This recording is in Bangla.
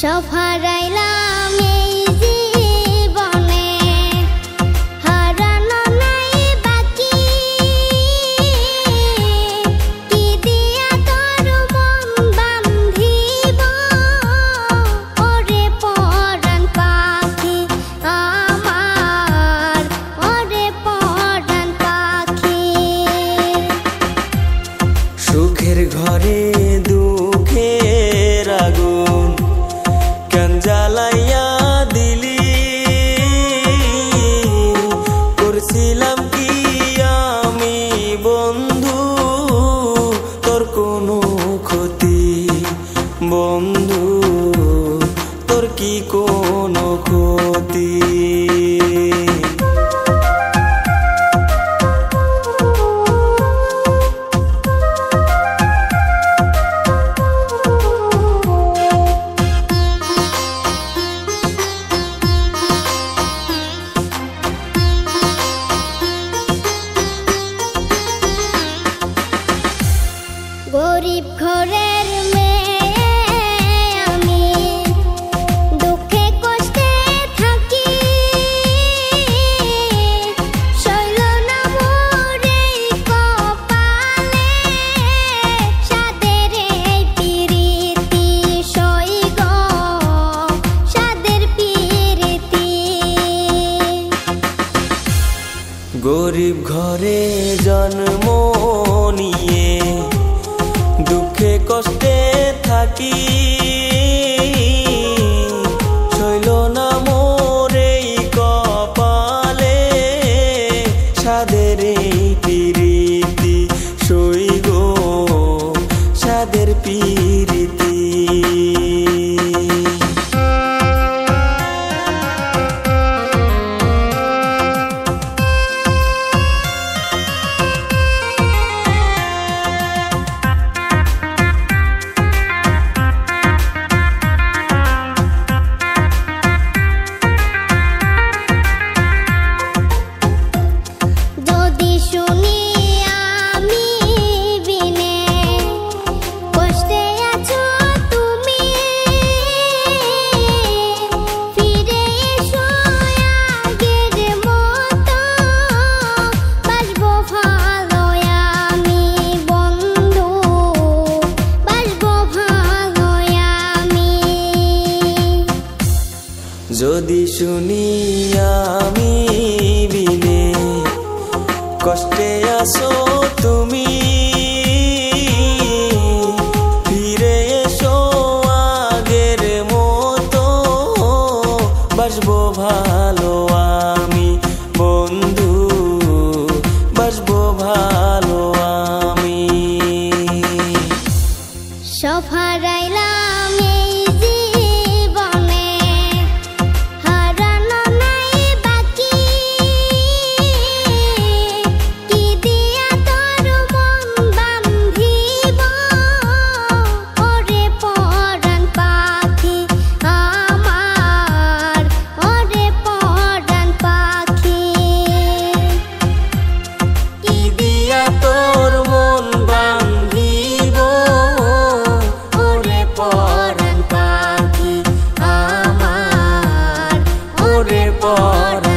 সব হারাইলাম এই জীবনে, হারানো নাই বাকি। কি দিয়া তোর মন বান্ধিব, ওরে পরাণ পাখি আমার, ওরে পরাণ পাখি। সুখের ঘরে দুঃখের আগুন কেন জ্বালাইয়া দিলি, করছিলাম কি আমি বন্ধু তোর কোনো ক্ষতি, বন্ধু তোর কি কোনো ক্ষতি। গরিব ঘরের মেয়ে আমি, দুঃখে কষ্টে থাকি। সইল না মোর এই কপালে, সাদের এই পিরিতি সই গো, সাদের পিরিতি। গরিব ঘরে জন্ম নিয়ে দুঃখে কষ্টে থাকি, সইল না মোর এই কপালে, সাদের এই পিরিতি সই গো, সাদের পিরিতি। যদি শুনি আমি বিনে কষ্টে আছো তুমি, ফিরে এসো আগের মতো, বাসবো ভালো আমি বন্ধু, বাসবো ভালো আমি। যদি শুনি আমি বিনে কষ্টে আছো তুমি, ফিরে এসো আগের মতো, বাসবো ভালো আমি বন্ধু, বাসবো ভালো আমি। সব হারাইলাম এই জীবনে, হারানো নাই বাকি। কি দিয়া তোর মন বান্ধিব, ওরে পরাণ পাখি আমার, ওরে পরাণ পাখি। কি দিয়া তোর মন বান্ধিব, ওরে পরাণ পাখি আমার, ওরে পরাণ